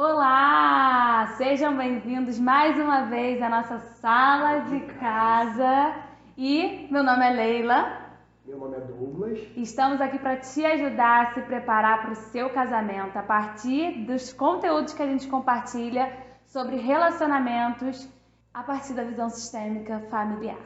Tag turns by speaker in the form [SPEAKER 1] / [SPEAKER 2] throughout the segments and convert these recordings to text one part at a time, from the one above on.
[SPEAKER 1] Olá! Sejam bem-vindos mais uma vez à nossa sala de casa. E meu nome é Leila.
[SPEAKER 2] Meu nome é Douglas.
[SPEAKER 1] E estamos aqui para te ajudar a se preparar para o seu casamento a partir dos conteúdos que a gente compartilha sobre relacionamentos a partir da visão sistêmica familiar.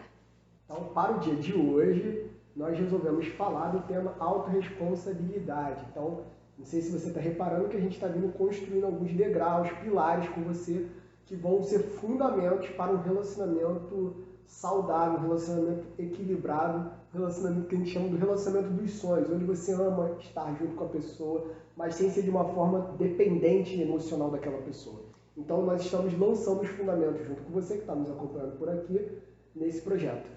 [SPEAKER 2] Então, para o dia de hoje, nós resolvemos falar do tema autorresponsabilidade. Então, não sei se você está reparando que a gente está vindo construindo alguns degraus, pilares com você, que vão ser fundamentos para um relacionamento saudável, um relacionamento equilibrado, um relacionamento que a gente chama do relacionamento dos sonhos, onde você ama estar junto com a pessoa, mas sem ser de uma forma dependente emocional daquela pessoa. Então, nós estamos lançando os fundamentos junto com você que está nos acompanhando por aqui nesse projeto.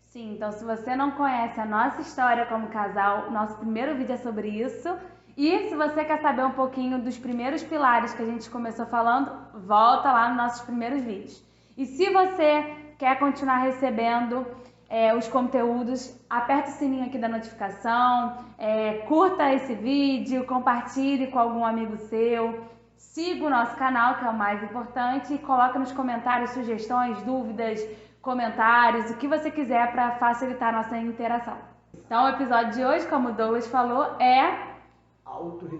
[SPEAKER 1] Sim, então se você não conhece a nossa história como casal, nosso primeiro vídeo é sobre isso. E se você quer saber um pouquinho dos primeiros pilares que a gente começou falando, volta lá nos nossos primeiros vídeos. E se você quer continuar recebendo os conteúdos, aperta o sininho aqui da notificação, curta esse vídeo, compartilhe com algum amigo seu, siga o nosso canal, que é o mais importante, e coloca nos comentários sugestões, dúvidas, comentários, o que você quiser para facilitar a nossa interação. Então o episódio de hoje, como o Douglas falou, é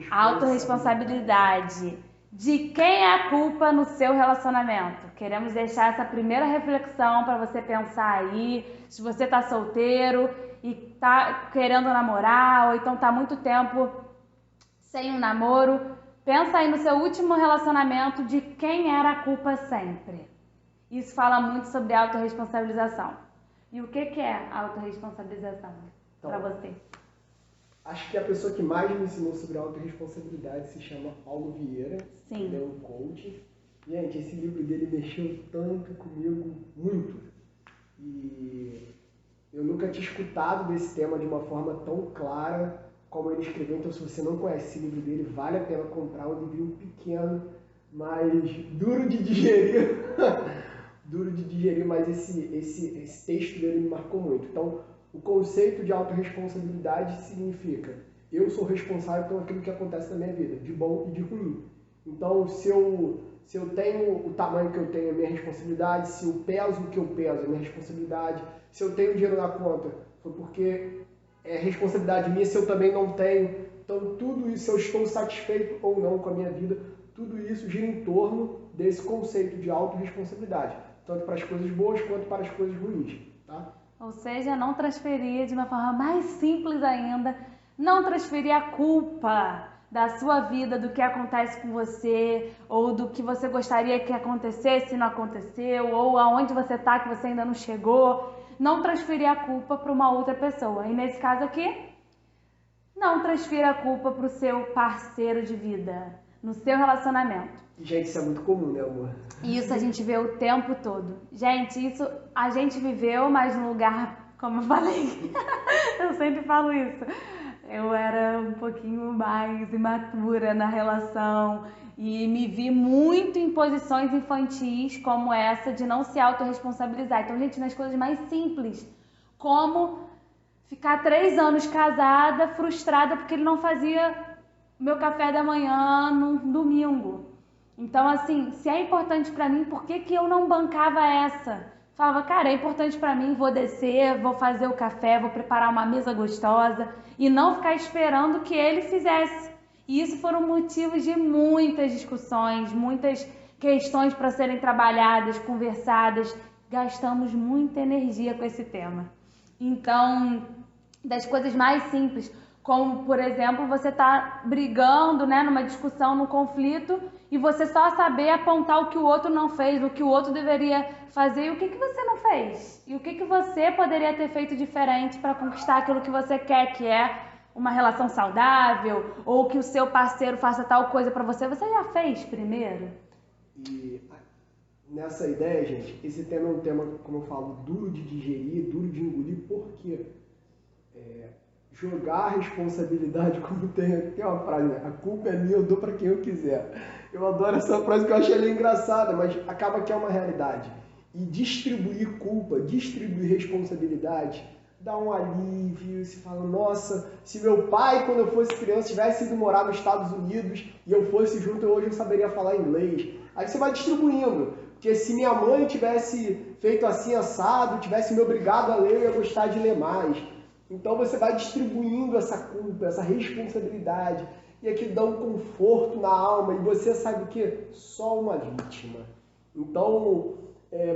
[SPEAKER 1] autorresponsabilidade. De quem é a culpa no seu relacionamento? Queremos deixar essa primeira reflexão para você pensar aí, se você está solteiro e está querendo namorar, ou então está muito tempo sem um namoro, pensa aí no seu último relacionamento, de quem era a culpa sempre. Isso fala muito sobre autorresponsabilização. E o que é autorresponsabilização para você?
[SPEAKER 2] Acho que a pessoa que mais me ensinou sobre autorresponsabilidade se chama Paulo Vieira.
[SPEAKER 1] Sim.
[SPEAKER 2] Ele é um coach. Gente, esse livro dele mexeu tanto comigo, muito. E eu nunca tinha escutado desse tema de uma forma tão clara como ele escreveu. Então, se você não conhece esse livro dele, vale a pena comprar. Um livrinho pequeno, mas duro de digerir. Duro de digerir, mas esse texto dele me marcou muito. Então, o conceito de autorresponsabilidade significa: eu sou responsável por aquilo que acontece na minha vida, de bom e de ruim. Então, se eu tenho o tamanho que eu tenho, é minha responsabilidade. Se eu peso o que eu peso, é minha responsabilidade. Se eu tenho dinheiro na conta, foi porque é responsabilidade minha. Se eu também não tenho, então tudo isso, se eu estou satisfeito ou não com a minha vida, tudo isso gira em torno desse conceito de autorresponsabilidade, tanto para as coisas boas quanto para as coisas ruins, tá?
[SPEAKER 1] Ou seja, não transferir de uma forma mais simples ainda, não transferir a culpa da sua vida, do que acontece com você, ou do que você gostaria que acontecesse e não aconteceu, ou aonde você está que você ainda não chegou, não transferir a culpa para uma outra pessoa. E nesse caso aqui, não transfira a culpa para o seu parceiro de vida, no seu relacionamento.
[SPEAKER 2] Gente, isso é muito comum, né, amor?
[SPEAKER 1] Isso a gente vê o tempo todo. Gente, isso a gente viveu, mas no lugar, como eu falei, eu sempre falo isso. Eu era um pouquinho mais imatura na relação e me vi muito em posições infantis como essa de não se autorresponsabilizar. Então, gente, nas coisas mais simples, como ficar 3 anos casada, frustrada porque ele não fazia meu café da manhã no domingo. Então, assim, se é importante pra mim, por que eu não bancava essa? Falava, cara, é importante pra mim, vou descer, vou fazer o café, vou preparar uma mesa gostosa e não ficar esperando que ele fizesse. E isso foram motivos de muitas discussões, muitas questões para serem trabalhadas, conversadas. Gastamos muita energia com esse tema. Então, das coisas mais simples, como, por exemplo, você tá brigando, né, numa discussão, num conflito, e você só saber apontar o que o outro não fez, o que o outro deveria fazer e o que você não fez. E o que você poderia ter feito diferente para conquistar aquilo que você quer, que é uma relação saudável, ou que o seu parceiro faça tal coisa para você. Você já fez primeiro?
[SPEAKER 2] E nessa ideia, gente, esse tema é um tema, como eu falo, duro de digerir, duro de engolir, porque jogar a responsabilidade, como tem uma frase, né? A culpa é minha, eu dou para quem eu quiser. Eu adoro essa frase, que eu achei ela engraçada, mas acaba que é uma realidade. E distribuir culpa, distribuir responsabilidade, dá um alívio, você fala, nossa, se meu pai, quando eu fosse criança, tivesse ido morar nos Estados Unidos e eu fosse junto, hoje eu saberia falar inglês. Aí você vai distribuindo, porque se minha mãe tivesse feito assim assado, tivesse me obrigado a ler, eu ia gostar de ler mais. Então você vai distribuindo essa culpa, essa responsabilidade, e aquilo dá um conforto na alma, e você sabe o quê? Só uma vítima. Então,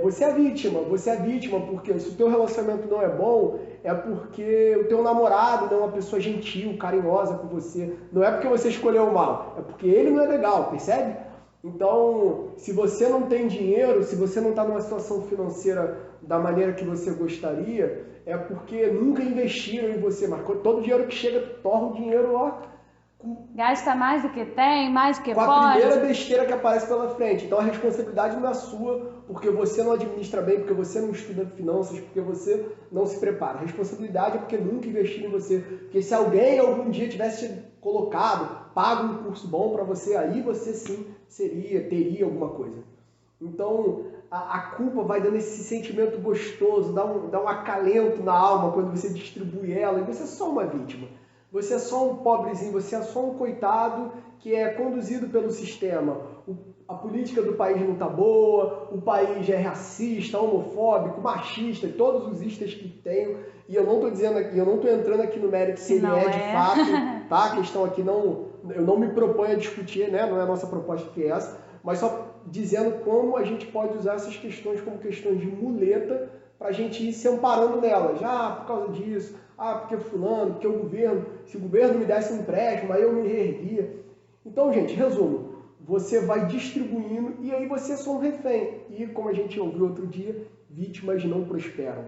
[SPEAKER 2] você é vítima porque se o teu relacionamento não é bom, é porque o teu namorado não é uma pessoa gentil, carinhosa com você. Não é porque você escolheu mal, é porque ele não é legal, percebe? Então, se você não tem dinheiro, se você não está numa situação financeira da maneira que você gostaria, é porque nunca investiram em você. Mas todo dinheiro que chega, torna o dinheiro, ó,
[SPEAKER 1] gasta mais do que tem, mais do que
[SPEAKER 2] com
[SPEAKER 1] pode.
[SPEAKER 2] a primeira besteira que aparece pela frente. Então a responsabilidade não é sua, porque você não administra bem, porque você não estuda finanças, porque você não se prepara. A responsabilidade é porque nunca investiram em você. Porque se alguém algum dia tivesse colocado, pago um curso bom para você, aí você sim teria alguma coisa. Então a culpa vai dando esse sentimento gostoso, dá um acalento na alma quando você distribui ela, e você é só uma vítima. Você é só um pobrezinho, você é só um coitado que é conduzido pelo sistema. A política do país não está boa, o país é racista, homofóbico, machista, todos os istas que tem. E eu não estou dizendo aqui, eu não estou entrando aqui no mérito se ele é de fato, tá? A questão aqui eu não me proponho a discutir, né? Não é a nossa proposta que é essa, mas só dizendo como a gente pode usar essas questões como questões de muleta para a gente ir se amparando nelas. Por causa disso, porque fulano, porque o governo, se o governo me desse um empréstimo, aí eu me reerguia. Então, gente, resumo, você vai distribuindo e aí você é só um refém. E, como a gente ouviu outro dia, vítimas não prosperam,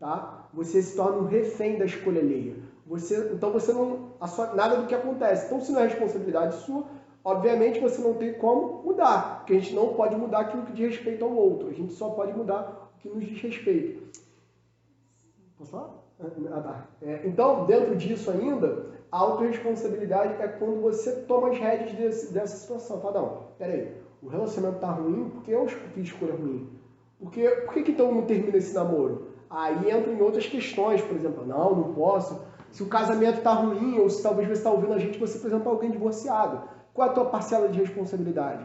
[SPEAKER 2] tá? Você se torna um refém da escolha alheia. Então, você não... nada do que acontece. Então, se não é responsabilidade sua, obviamente você não tem como mudar, porque a gente não pode mudar aquilo que diz respeito ao outro. A gente só pode mudar o que nos diz respeito. Posso falar? Então, dentro disso ainda, a autorresponsabilidade é quando você toma as rédeas dessa situação. Fala, não, peraí, o relacionamento tá ruim porque eu fiz escolha ruim. Por que então não termina esse namoro? Aí entra em outras questões, por exemplo, não posso. Se o casamento tá ruim, ou se talvez você está ouvindo a gente, você, por exemplo, é alguém divorciado. Qual é a tua parcela de responsabilidade?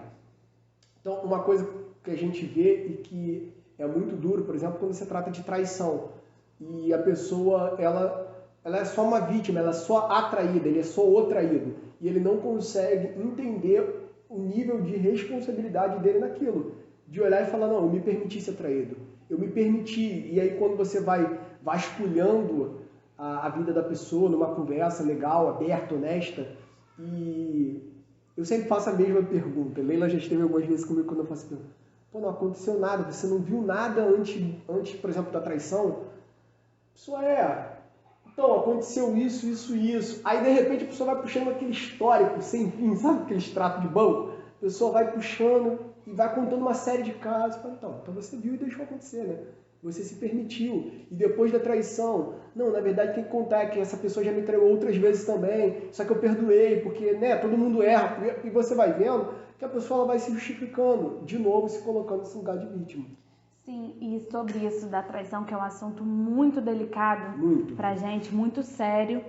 [SPEAKER 2] Então, uma coisa que a gente vê e que é muito duro, por exemplo, quando se trata de traição. E a pessoa, ela é só uma vítima, ela é só atraída, ele é só o traído. E ele não consegue entender o nível de responsabilidade dele naquilo. De olhar e falar, não, eu me permiti ser traído. Eu me permiti. E aí quando você vai vasculhando a vida da pessoa numa conversa legal, aberta, honesta, e eu sempre faço a mesma pergunta. Leila já esteve algumas vezes comigo quando eu faço a pergunta. Pô, não aconteceu nada, você não viu nada antes, por exemplo, da traição? Então, aconteceu isso, isso e isso. Aí, de repente, a pessoa vai puxando aquele histórico sem fim, sabe aquele extrato de banco? A pessoa vai puxando e vai contando uma série de casos. Então você viu e deixou acontecer, né? Você se permitiu. E depois da traição, não, na verdade tem que contar que essa pessoa já me traiu outras vezes também, só que eu perdoei, porque, né, todo mundo erra. E você vai vendo que a pessoa ela vai se justificando, de novo se colocando nesse lugar de vítima.
[SPEAKER 1] Sim, e sobre isso da traição, que é um assunto muito delicado pra gente, muito sério,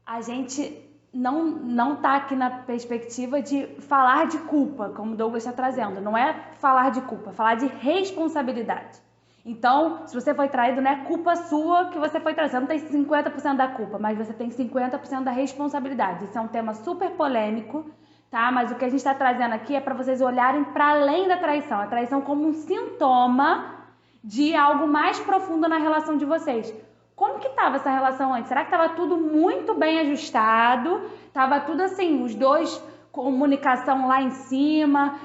[SPEAKER 1] a gente não tá aqui na perspectiva de falar de culpa, como o Douglas está trazendo. Não é falar de culpa, é falar de responsabilidade. Então, se você foi traído, não é culpa sua que você foi traído. Você não tem 50% da culpa, mas você tem 50% da responsabilidade. Isso é um tema super polêmico, tá? Mas o que a gente está trazendo aqui é para vocês olharem para além da traição. A traição como um sintoma de algo mais profundo na relação de vocês. Como que estava essa relação antes? Será que estava tudo muito bem ajustado? Estava tudo assim, os dois, comunicação lá em cima,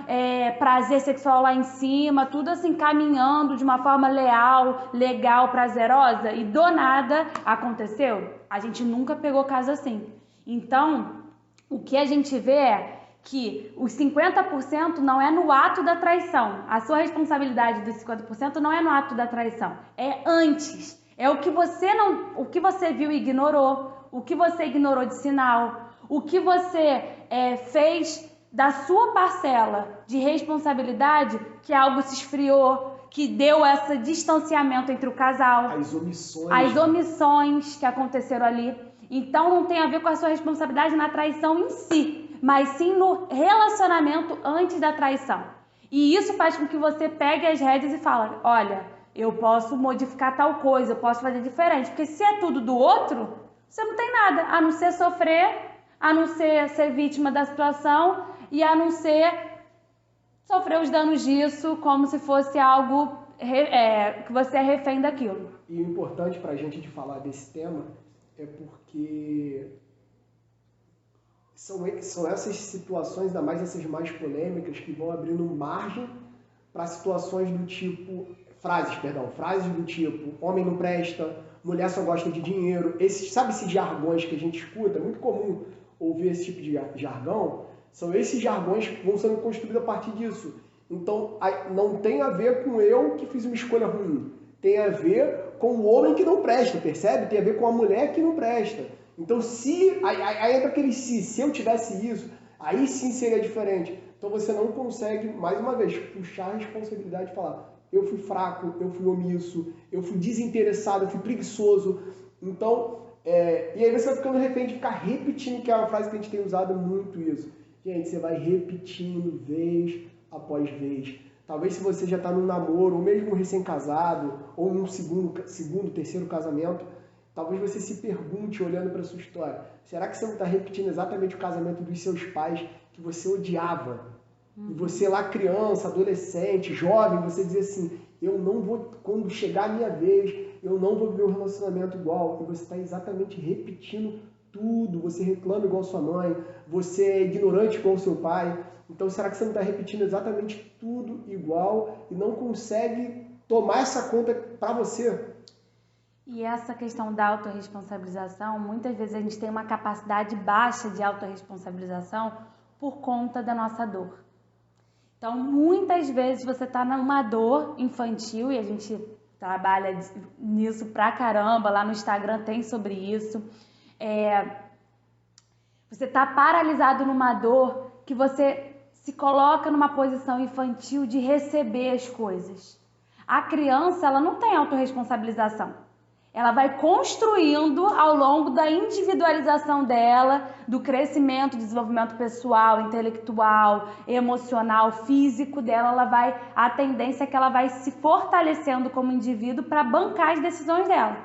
[SPEAKER 1] prazer sexual lá em cima, tudo assim caminhando de uma forma leal, legal, prazerosa? E do nada aconteceu? A gente nunca pegou caso assim. Então, o que a gente vê é que os 50% não é no ato da traição. A sua responsabilidade dos 50% não é no ato da traição, é antes. É o que você viu e ignorou, o que você ignorou de sinal, o que você fez da sua parcela de responsabilidade, que algo se esfriou, que deu esse distanciamento entre o casal, as omissões que aconteceram ali. Então não tem a ver com a sua responsabilidade na traição em si, mas sim no relacionamento antes da traição. E isso faz com que você pegue as rédeas e fale, olha, eu posso modificar tal coisa, eu posso fazer diferente. Porque se é tudo do outro, você não tem nada, a não ser sofrer, a não ser vítima da situação e a não ser sofrer os danos disso como se fosse algo que você é refém daquilo.
[SPEAKER 2] E o importante para a gente de falar desse tema é porque são essas situações, ainda mais essas mais polêmicas, que vão abrindo margem para situações do tipo, frases do tipo, homem não presta, mulher só gosta de dinheiro. Esses jargões que a gente escuta, é muito comum ouvir esse tipo de jargão, são esses jargões que vão sendo construídos a partir disso. Então, não tem a ver com eu que fiz uma escolha ruim. Tem a ver com o homem que não presta, percebe? Tem a ver com a mulher que não presta. Então, aí entra aquele se eu tivesse isso, aí sim seria diferente. Então, você não consegue, mais uma vez, puxar a responsabilidade e falar, eu fui fraco, eu fui omisso, eu fui desinteressado, eu fui preguiçoso. Então, e aí você vai ficando refém de ficar repetindo, que é uma frase que a gente tem usado muito isso. Gente, você vai repetindo vez após vez. Talvez se você já está num namoro, ou mesmo recém-casado, ou num segundo, terceiro casamento, talvez você se pergunte, olhando para a sua história, será que você não está repetindo exatamente o casamento dos seus pais que você odiava? E você lá criança, adolescente, jovem, você dizia assim, eu não vou, quando chegar a minha vez, eu não vou viver um relacionamento igual. E você está exatamente repetindo tudo, você reclama igual sua mãe, você é ignorante igual seu pai. Então, será que você não está repetindo exatamente tudo igual e não consegue tomar essa conta para você?
[SPEAKER 1] E essa questão da autorresponsabilização, muitas vezes a gente tem uma capacidade baixa de autorresponsabilização por conta da nossa dor. Então, muitas vezes você está numa dor infantil, e a gente trabalha nisso pra caramba, lá no Instagram tem sobre isso. Você está paralisado numa dor que você se coloca numa posição infantil de receber as coisas. A criança, ela não tem autorresponsabilização. Ela vai construindo ao longo da individualização dela, do crescimento, desenvolvimento pessoal, intelectual, emocional, físico dela, a tendência é que ela vai se fortalecendo como indivíduo para bancar as decisões dela.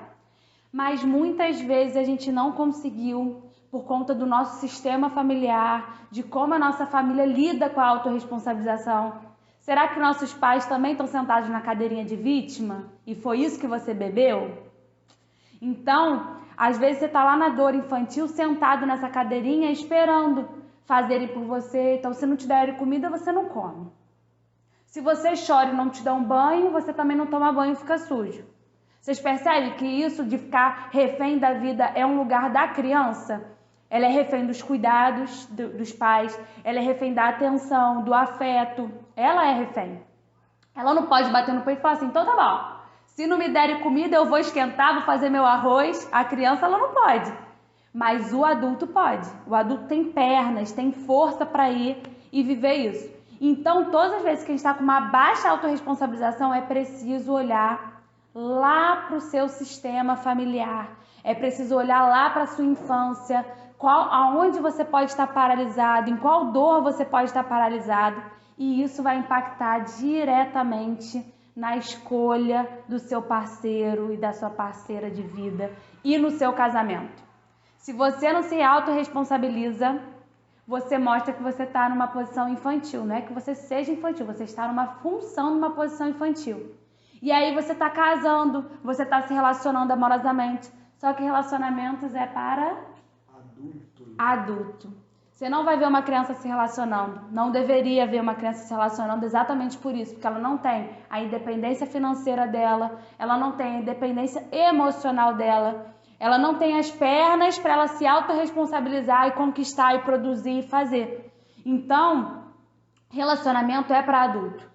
[SPEAKER 1] Mas muitas vezes a gente não conseguiu, por conta do nosso sistema familiar, de como a nossa família lida com a autorresponsabilização. Será que nossos pais também estão sentados na cadeirinha de vítima? E foi isso que você bebeu? Então, às vezes você está lá na dor infantil, sentado nessa cadeirinha, esperando fazerem por você. Então, se não te derem comida, você não come. Se você chora e não te dá um banho, você também não toma banho e fica sujo. Vocês percebem que isso de ficar refém da vida é um lugar da criança? Ela é refém dos cuidados dos pais, ela é refém da atenção, do afeto. Ela é refém. Ela não pode bater no peito e falar assim, então tá bom. Se não me derem comida, eu vou esquentar, vou fazer meu arroz. A criança, ela não pode. Mas o adulto pode. O adulto tem pernas, tem força para ir e viver isso. Então, todas as vezes que a gente está com uma baixa autorresponsabilização, é preciso olhar lá para o seu sistema familiar. É preciso olhar lá para a sua infância, aonde você pode estar paralisado, em qual dor você pode estar paralisado. E isso vai impactar diretamente na escolha do seu parceiro e da sua parceira de vida e no seu casamento. Se você não se autorresponsabiliza, você mostra que você está numa posição infantil. Não é que você seja infantil, você está numa função, numa posição infantil. E aí você está casando, você está se relacionando amorosamente. Só que relacionamentos é para adulto. Você não vai ver uma criança se relacionando, não deveria ver uma criança se relacionando exatamente por isso, porque ela não tem a independência financeira dela, ela não tem a independência emocional dela, ela não tem as pernas para ela se autorresponsabilizar e conquistar e produzir e fazer. Então, relacionamento é para adulto.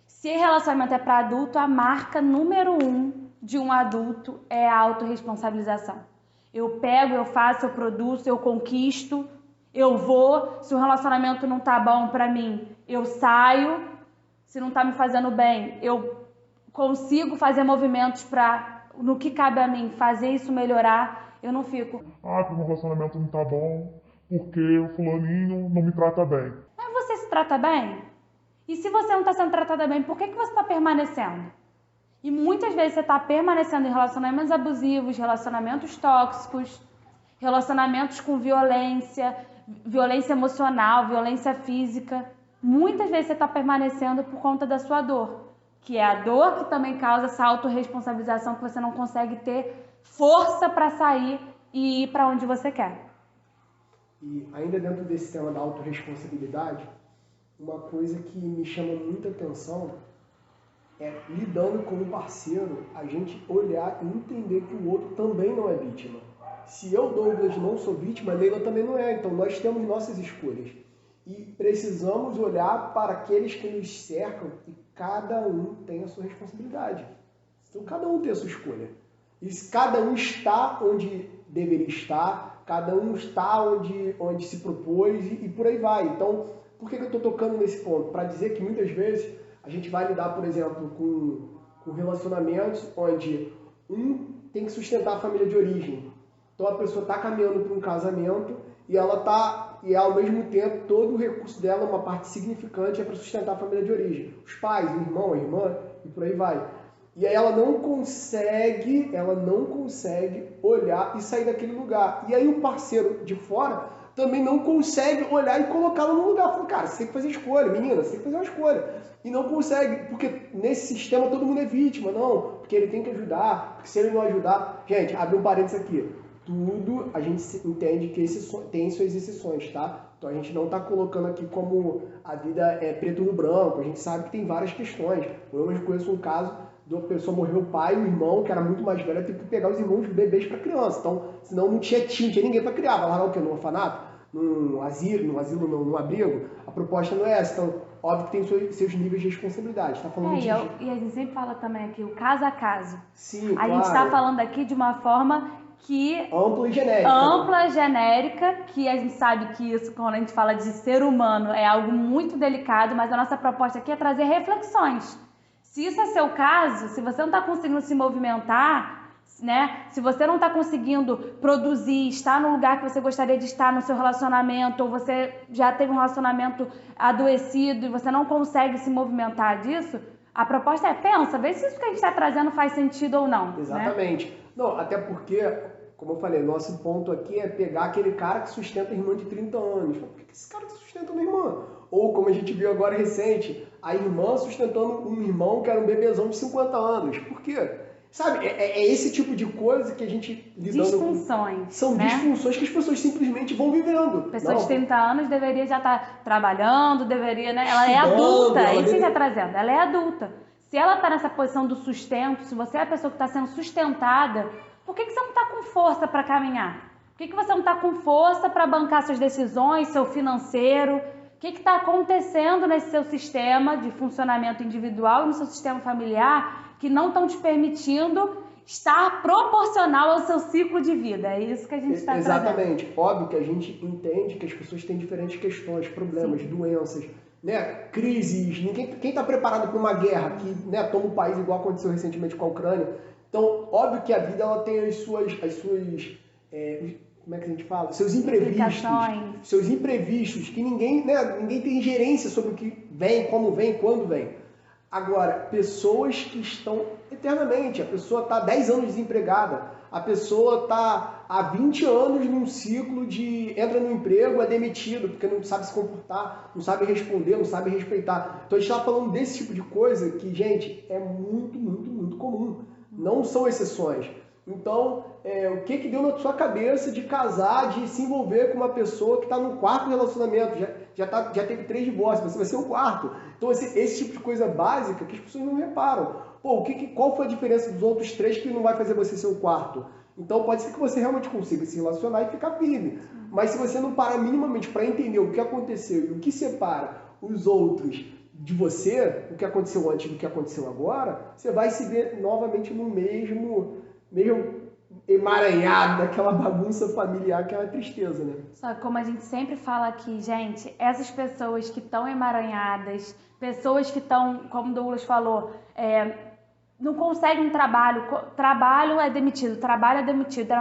[SPEAKER 1] Se relacionamento é para adulto, a marca número 1 de um adulto é a autorresponsabilização. Eu pego, eu faço, eu produzo, eu conquisto. Eu vou, se o relacionamento não tá bom pra mim, eu saio. Se não tá me fazendo bem, eu consigo fazer movimentos para, no que cabe a mim, fazer isso melhorar, eu não fico.
[SPEAKER 3] Ah, porque meu relacionamento não tá bom, porque o fulaninho não me trata bem.
[SPEAKER 1] Mas você se trata bem? E se você não está sendo tratada bem, por que você está permanecendo? E muitas vezes você está permanecendo em relacionamentos abusivos, relacionamentos tóxicos, relacionamentos com violência, violência emocional, violência física. Muitas vezes você está permanecendo por conta da sua dor, que é a dor que também causa essa autorresponsabilização, que você não consegue ter força para sair e ir para onde você quer.
[SPEAKER 2] E ainda dentro desse tema da autorresponsabilidade, uma coisa que me chama muita atenção é, lidando com um parceiro, a gente olhar e entender que o outro também não é vítima. Se eu, Douglas, não sou vítima, a Leila também não é. Então nós temos nossas escolhas. E precisamos olhar para aqueles que nos cercam e cada um tem a sua responsabilidade. Então cada um tem a sua escolha. E cada um está onde deveria estar, cada um está onde se propôs e por aí vai. Então, por que eu estou tocando nesse ponto? Para dizer que muitas vezes a gente vai lidar, por exemplo, com relacionamentos onde um tem que sustentar a família de origem. Então a pessoa está caminhando para um casamento e ao mesmo tempo todo o recurso dela, uma parte significante, é para sustentar a família de origem. Os pais, o irmão, a irmã e por aí vai. E aí ela não consegue olhar e sair daquele lugar. E aí o parceiro de fora também não consegue olhar e colocá-la no lugar. Fala, cara, você tem que fazer escolha, menina, você tem que fazer uma escolha. E não consegue, porque nesse sistema todo mundo é vítima, não, porque ele tem que ajudar, porque se ele não ajudar... Gente, abre um parênteses aqui. Tudo a gente entende que tem suas exceções, tá? Então a gente não está colocando aqui como a vida é preto no branco, a gente sabe que tem várias questões. Eu mesmo conheço um caso de uma pessoa, morreu o pai e o irmão, que era muito mais velho, teve que pegar os irmãos bebês para criança. Então, senão não tinha ninguém para criar. Vai largar o quê? No orfanato? Num asilo, num abrigo? A proposta não é essa. Então, óbvio que tem seus níveis de responsabilidade. Tá falando
[SPEAKER 1] E a gente sempre fala também aqui, o caso a caso.
[SPEAKER 2] Sim,
[SPEAKER 1] a gente está falando aqui de uma forma que...
[SPEAKER 2] ampla e genérica.
[SPEAKER 1] Ampla, genérica, que a gente sabe que isso, quando a gente fala de ser humano, é algo muito delicado, mas a nossa proposta aqui é trazer reflexões. Se isso é seu caso, se você não está conseguindo se movimentar, né? Se você não está conseguindo produzir, estar no lugar que você gostaria de estar no seu relacionamento, ou você já teve um relacionamento adoecido e você não consegue se movimentar disso, a proposta é, pensa, vê se isso que a gente está trazendo faz sentido ou não.
[SPEAKER 2] Exatamente.
[SPEAKER 1] Né?
[SPEAKER 2] Não, até porque, como eu falei, nosso ponto aqui é pegar aquele cara que sustenta a irmã de 30 anos. Por que esse cara está sustentando a irmã? Ou, como a gente viu agora recente, a irmã sustentando um irmão que era um bebezão de 50 anos. Por quê? Sabe, é esse tipo de coisa que a gente lidando
[SPEAKER 1] disfunções,
[SPEAKER 2] com... São
[SPEAKER 1] né?
[SPEAKER 2] Disfunções que as pessoas simplesmente vão vivendo.
[SPEAKER 1] Pessoa de 30 anos deveria já estar trabalhando, deveria, né? Ela é
[SPEAKER 2] Estudando,
[SPEAKER 1] adulta,
[SPEAKER 2] ela
[SPEAKER 1] é isso que a gente
[SPEAKER 2] deve...
[SPEAKER 1] está trazendo. Ela é adulta. Se ela está nessa posição do sustento, se você é a pessoa que está sendo sustentada, por que você não está com força para caminhar? Por que você não está com força para bancar suas decisões, seu financeiro? O que está acontecendo nesse seu sistema de funcionamento individual e no seu sistema familiar que não estão te permitindo estar proporcional ao seu ciclo de vida? É isso que a gente está trazendo.
[SPEAKER 2] Exatamente. Óbvio que a gente entende que as pessoas têm diferentes questões, problemas,
[SPEAKER 1] Sim.
[SPEAKER 2] Doenças, né? Crises. Quem está preparado para uma guerra que, né, toma o país igual aconteceu recentemente com a Ucrânia? Então, óbvio que a vida ela tem as suas como é que a gente fala? Seus imprevistos, que ninguém tem ingerência sobre o que vem, como vem, quando vem. Agora, pessoas que estão eternamente, a pessoa está 10 anos desempregada, a pessoa está há 20 anos num ciclo de entra no emprego, é demitido, porque não sabe se comportar, não sabe responder, não sabe respeitar. Então a gente está falando desse tipo de coisa que, gente, é muito, muito, muito comum. Não são exceções. Então, o que deu na sua cabeça de casar, de se envolver com uma pessoa que está no quarto relacionamento, já teve 3 divórcios, você vai ser o quarto. Então, esse tipo de coisa básica que as pessoas não reparam. Pô, qual foi a diferença dos outros 3 que não vai fazer você ser o quarto? Então, pode ser que você realmente consiga se relacionar e ficar firme. Mas se você não parar minimamente para entender o que aconteceu e o que separa os outros de você, o que aconteceu antes do que aconteceu agora, você vai se ver novamente no mesmo emaranhado, naquela bagunça familiar que é uma tristeza, né?
[SPEAKER 1] Só que como a gente sempre fala aqui, gente, essas pessoas que estão emaranhadas, pessoas que estão, como o Douglas falou, não consegue um trabalho, trabalho é demitido, trabalho é demitido.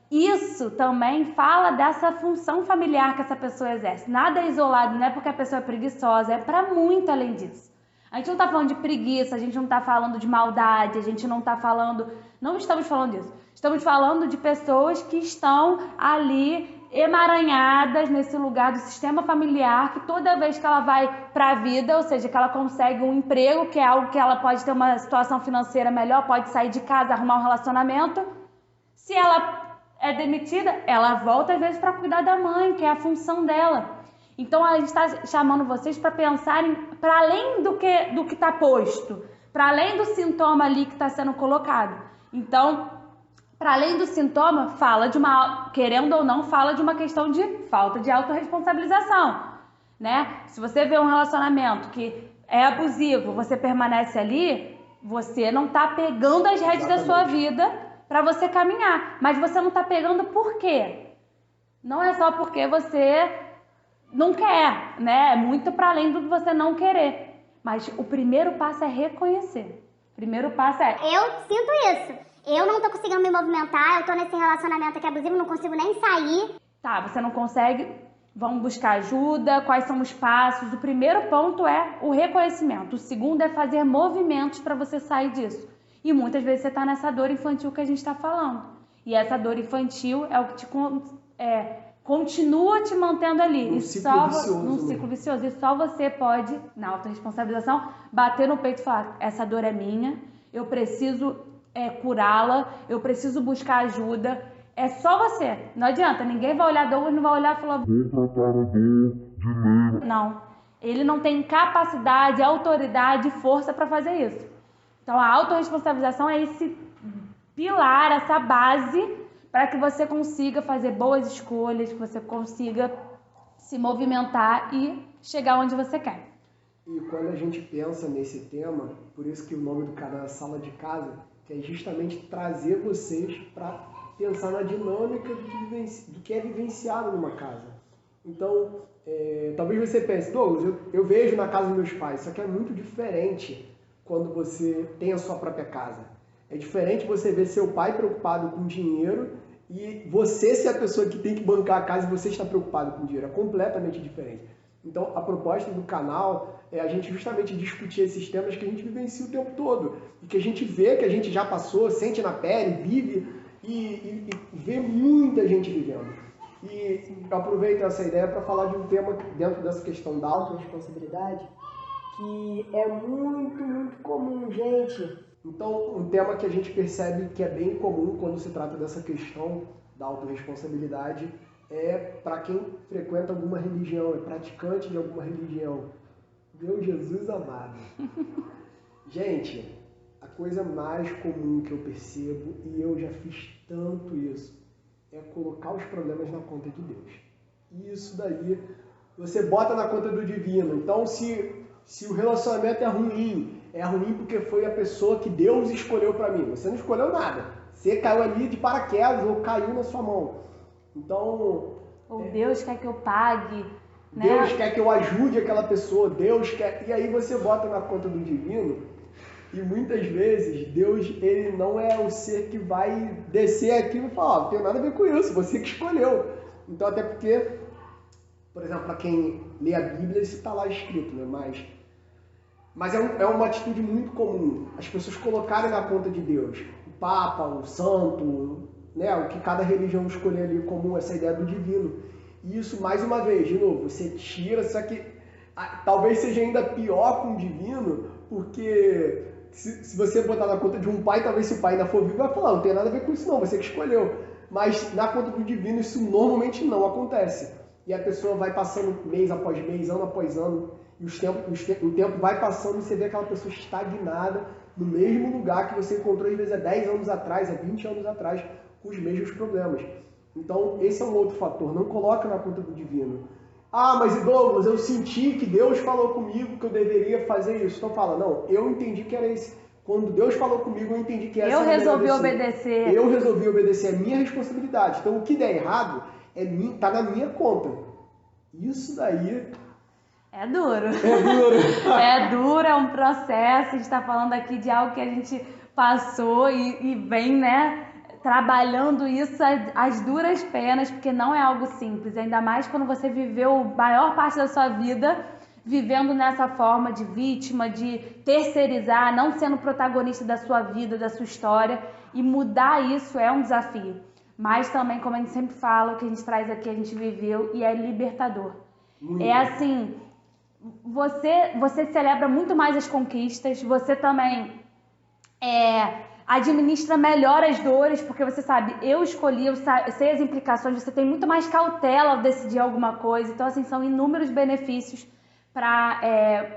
[SPEAKER 1] Isso também fala dessa função familiar que essa pessoa exerce. Nada é isolado, não é porque a pessoa é preguiçosa, é para muito além disso. A gente não está falando de preguiça, a gente não está falando de maldade, a gente não está falando... Não estamos falando disso. Estamos falando de pessoas que estão ali emaranhadas nesse lugar do sistema familiar, que toda vez que ela vai para a vida, ou seja, que ela consegue um emprego, que é algo que ela pode ter uma situação financeira melhor, pode sair de casa, arrumar um relacionamento. Se ela é demitida, ela volta às vezes para cuidar da mãe, que é a função dela. Então a gente está chamando vocês para pensarem para além do que está posto, para além do sintoma ali que está sendo colocado. Então, para além do sintoma, fala de uma, querendo ou não, fala de uma questão de falta de autorresponsabilização, né? Se você vê um relacionamento que é abusivo, você permanece ali, você não está pegando as rédeas da sua vida para você caminhar. Mas você não está pegando por quê? Não é só porque você não quer, né? É muito para além do que você não querer. Mas o primeiro passo é reconhecer. O primeiro passo é...
[SPEAKER 4] Eu sinto isso. Eu não tô conseguindo me movimentar, eu tô nesse relacionamento aqui abusivo, não consigo nem sair.
[SPEAKER 1] Tá, você não consegue, vamos buscar ajuda, quais são os passos. O primeiro ponto é o reconhecimento. O segundo é fazer movimentos para você sair disso. E muitas vezes você tá nessa dor infantil que a gente está falando. E essa dor infantil é o que te continua te mantendo ali.
[SPEAKER 2] Num ciclo
[SPEAKER 1] vicioso. E só você pode, na autorresponsabilização, bater no peito e falar, essa dor é minha, eu preciso curá-la, eu preciso buscar ajuda. É só você. Não adianta, ninguém vai olhar a dor e não vai olhar e falar...
[SPEAKER 3] Vou tratar a dor de lei.
[SPEAKER 1] Não. Ele não tem capacidade, autoridade e força para fazer isso. Então a autorresponsabilização é esse pilar, essa base para que você consiga fazer boas escolhas, que você consiga se movimentar e chegar onde você quer.
[SPEAKER 2] E quando a gente pensa nesse tema, por isso que o nome do canal é Sala de Casa, que é justamente trazer vocês para pensar na dinâmica do que é vivenciado numa casa. Então, talvez você pense, Douglas, eu vejo na casa dos meus pais, só que é muito diferente quando você tem a sua própria casa. É diferente você ver seu pai preocupado com dinheiro e você ser a pessoa que tem que bancar a casa e você está preocupado com dinheiro. É completamente diferente. Então, a proposta do canal é a gente justamente discutir esses temas que a gente vivencia o tempo todo e que a gente vê, que a gente já passou, sente na pele, vive e vê muita gente vivendo. E eu aproveito essa ideia para falar de um tema dentro dessa questão da autorresponsabilidade que é muito, muito comum, gente. Então, um tema que a gente percebe que é bem comum quando se trata dessa questão da autorresponsabilidade é para quem frequenta alguma religião, é praticante de alguma religião. Meu Jesus amado. Gente, a coisa mais comum que eu percebo, e eu já fiz tanto isso, é colocar os problemas na conta de Deus. Isso daí, você bota na conta do divino. Então, se o relacionamento é ruim porque foi a pessoa que Deus escolheu para mim. Você não escolheu nada. Você caiu ali de paraquedas ou caiu na sua mão. Então...
[SPEAKER 1] Ou Deus quer que eu pague, né?
[SPEAKER 2] Deus quer que eu ajude aquela pessoa, Deus quer... E aí você bota na conta do divino e muitas vezes Deus, ele não é o ser que vai descer aqui e falar, não tem nada a ver com isso, você que escolheu. Então até porque, por exemplo, para quem lê a Bíblia, isso está lá escrito, né? Mas é uma atitude muito comum, as pessoas colocarem na conta de Deus, o Papa, o Santo... né, o que cada religião escolher ali como essa ideia do divino. E isso, mais uma vez, de novo, você tira, só que talvez seja ainda pior com o divino, porque se você botar na conta de um pai, talvez se o pai ainda for vivo, vai falar, não tem nada a ver com isso não, você que escolheu. Mas na conta do divino isso normalmente não acontece. E a pessoa vai passando mês após mês, ano após ano, e o tempo vai passando e você vê aquela pessoa estagnada no mesmo lugar que você encontrou às vezes há 10 anos atrás, há 20 anos atrás, com os mesmos problemas. Então, esse é um outro fator. Não coloca na conta do divino. Ah, mas Douglas, eu senti que Deus falou comigo que eu deveria fazer isso. Então fala, não, eu entendi que era esse. Quando Deus falou comigo, eu entendi que essa era a minha
[SPEAKER 1] Eu resolvi obedecer.
[SPEAKER 2] Eu resolvi obedecer, é minha responsabilidade. Então, o que der errado, tá na minha conta. Isso daí...
[SPEAKER 1] É duro.
[SPEAKER 2] É duro.
[SPEAKER 1] É duro, é um processo. A gente está falando aqui de algo que a gente passou e vem, né, trabalhando isso às duras penas, porque não é algo simples, ainda mais quando você viveu a maior parte da sua vida vivendo nessa forma de vítima, de terceirizar, não sendo protagonista da sua vida, da sua história, e mudar isso é um desafio. Mas também, como a gente sempre fala, o que a gente traz aqui, a gente viveu e é libertador. É assim, você celebra muito mais as conquistas, você também administra melhor as dores, porque você sabe, eu escolhi, eu sei as implicações, você tem muito mais cautela ao decidir alguma coisa. Então, assim, são inúmeros benefícios para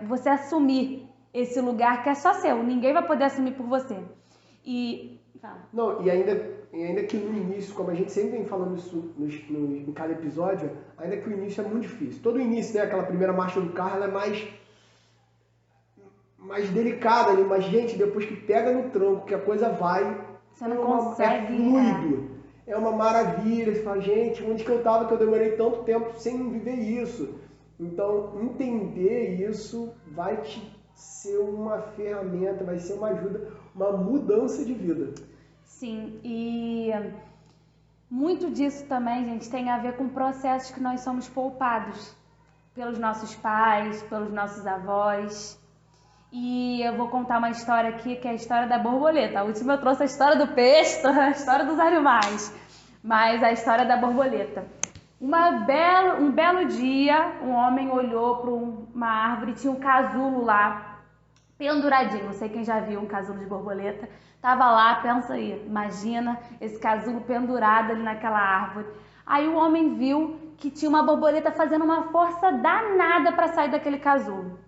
[SPEAKER 1] você assumir esse lugar que é só seu, ninguém vai poder assumir por você.
[SPEAKER 2] Não, e ainda que no início, como a gente sempre vem falando isso em cada episódio, ainda que o início é muito difícil. Todo início, né, aquela primeira marcha do carro, ela é mais delicada ali, mas gente, depois que pega no tronco, que a coisa vai,
[SPEAKER 1] você não consegue.
[SPEAKER 2] É fluido. É uma maravilha. Você fala, gente, onde que eu tava que eu demorei tanto tempo sem viver isso? Então, entender isso vai te ser uma ferramenta, vai ser uma ajuda, uma mudança de vida.
[SPEAKER 1] Sim, e muito disso também, gente, tem a ver com processos que nós somos poupados pelos nossos pais, pelos nossos avós. E eu vou contar uma história aqui, que é a história da borboleta. A última eu trouxe a história do peixe, a história dos animais, mas a história da borboleta. Um belo dia, um homem olhou para uma árvore, tinha um casulo lá, penduradinho. Não sei quem já viu um casulo de borboleta. Tava lá, pensa aí, imagina esse casulo pendurado ali naquela árvore. Aí o homem viu que tinha uma borboleta fazendo uma força danada para sair daquele casulo.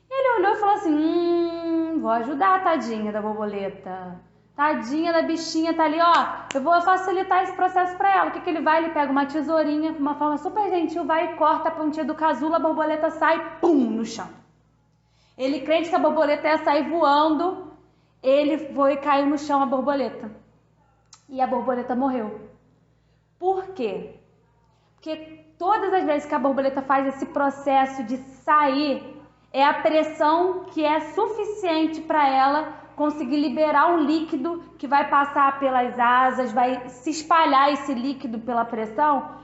[SPEAKER 1] Ele olhou e falou assim, vou ajudar a tadinha da borboleta. Tadinha da bichinha, tá ali, ó, eu vou facilitar esse processo para ela. O que ele vai? Ele pega uma tesourinha, de uma forma super gentil, vai e corta a pontinha do casulo, a borboleta sai, pum, no chão. Ele crente que a borboleta ia sair voando, ele foi e caiu no chão a borboleta. E a borboleta morreu. Por quê? Porque todas as vezes que a borboleta faz esse processo de sair, é a pressão que é suficiente para ela conseguir liberar um líquido que vai passar pelas asas, vai se espalhar esse líquido pela pressão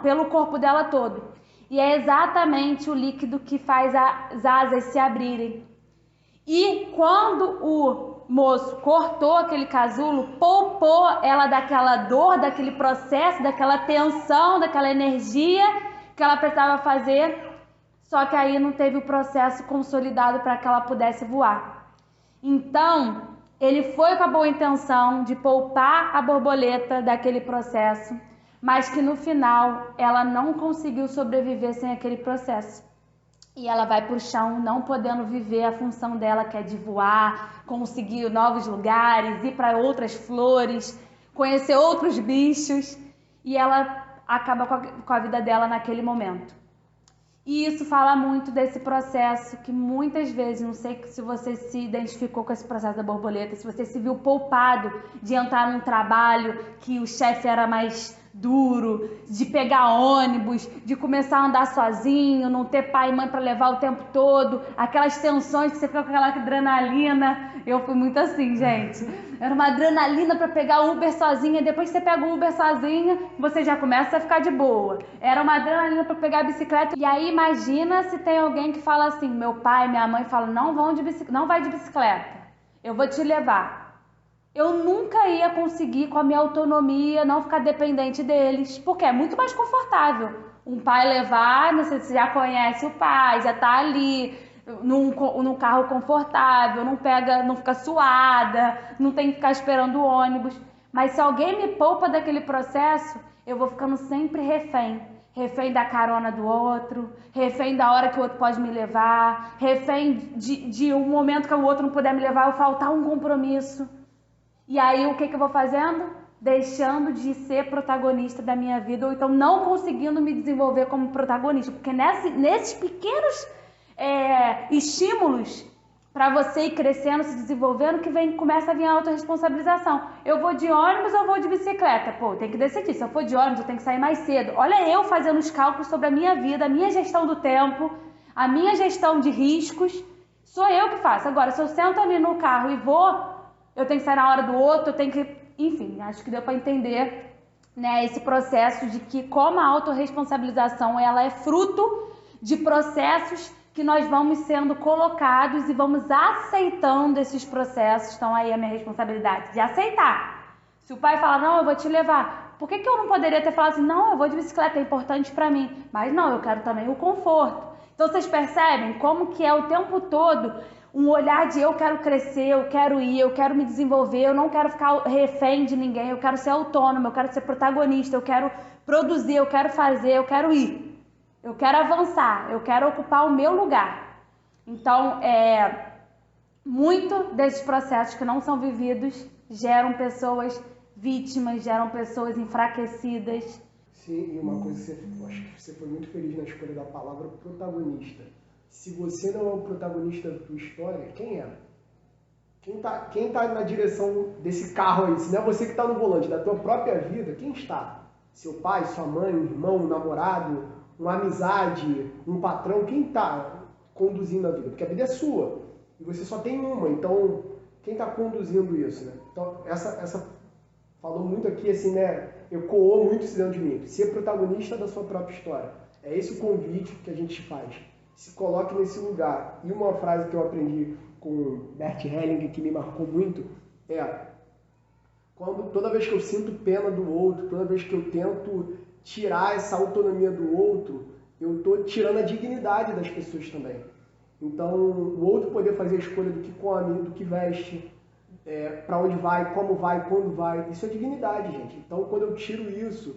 [SPEAKER 1] pelo corpo dela todo. E é exatamente o líquido que faz as asas se abrirem. E quando o moço cortou aquele casulo, poupou ela daquela dor, daquele processo, daquela tensão, daquela energia que ela precisava fazer, só que aí não teve o processo consolidado para que ela pudesse voar. Então, ele foi com a boa intenção de poupar a borboleta daquele processo, mas que no final ela não conseguiu sobreviver sem aquele processo. E ela vai para o chão, não podendo viver a função dela, que é de voar, conseguir novos lugares, ir para outras flores, conhecer outros bichos, e ela acaba com a vida dela naquele momento. E isso fala muito desse processo que muitas vezes, não sei se você se identificou com esse processo da borboleta, se você se viu poupado de entrar num trabalho que o chefe era mais duro, de pegar ônibus, de começar a andar sozinho, não ter pai e mãe para levar o tempo todo, aquelas tensões que você fica com aquela adrenalina. Eu fui muito assim, gente. Era uma adrenalina para pegar o Uber sozinha, depois que você pega o Uber sozinha, você já começa a ficar de boa. Era uma adrenalina para pegar a bicicleta. E aí imagina se tem alguém que fala assim, meu pai, minha mãe falam, não vai de bicicleta, eu vou te levar. Eu nunca ia conseguir, com a minha autonomia, não ficar dependente deles, porque é muito mais confortável. Um pai levar, não sei se você já conhece o pai, já tá ali, num carro confortável, não fica suada, não tem que ficar esperando o ônibus. Mas se alguém me poupa daquele processo, eu vou ficando sempre refém. Refém da carona do outro, refém da hora que o outro pode me levar, refém de um momento que o outro não puder me levar, eu faltar um compromisso. E aí o que eu vou fazendo? Deixando de ser protagonista da minha vida, ou então não conseguindo me desenvolver como protagonista. Porque nesses pequenos estímulos para você ir crescendo, se desenvolvendo, começa a vir a autorresponsabilização. Eu vou de ônibus ou vou de bicicleta? Pô, tem que decidir. Se eu for de ônibus, eu tenho que sair mais cedo. Olha eu fazendo os cálculos sobre a minha vida, a minha gestão do tempo, a minha gestão de riscos, Sou eu que faço. Agora, se eu sento ali no carro e vou, eu tenho que sair na hora do outro, eu tenho que... Enfim, acho que deu para entender, né, esse processo de que como a autorresponsabilização ela é fruto de processos que nós vamos sendo colocados e vamos aceitando esses processos. Então aí a minha responsabilidade de aceitar. Se o pai fala, não, eu vou te levar, por que eu não poderia ter falado assim, não, eu vou de bicicleta, é importante para mim, mas não, eu quero também o conforto. Então vocês percebem como que é o tempo todo um olhar de eu quero crescer, eu quero ir, eu quero me desenvolver, eu não quero ficar refém de ninguém, eu quero ser autônomo, eu quero ser protagonista, eu quero produzir, eu quero fazer, eu quero ir. Eu quero avançar, eu quero ocupar o meu lugar. Então, muito desses processos que não são vividos geram pessoas vítimas, geram pessoas enfraquecidas.
[SPEAKER 2] Sim, e uma coisa que eu acho que você foi muito feliz na escolha da palavra protagonista. Se você não é o protagonista da tua história, quem é? Quem tá na direção desse carro aí? Se não é você que está no volante da tua própria vida, quem está? Seu pai, sua mãe, um irmão, um namorado, uma amizade, um patrão? Quem está conduzindo a vida? Porque a vida é sua e você só tem uma, então quem está conduzindo isso, né? Então essa falou muito aqui assim, né? Ecoou muito isso dentro de mim. Ser protagonista da sua própria história. É esse o convite que a gente faz. Se coloque nesse lugar. E uma frase que eu aprendi com Bert Hellinger que me marcou muito é: toda vez que eu sinto pena do outro, toda vez que eu tento tirar essa autonomia do outro, eu estou tirando a dignidade das pessoas também. Então, o outro poder fazer a escolha do que come, do que veste, para onde vai, como vai, quando vai, isso é dignidade, gente. Então, quando eu tiro isso,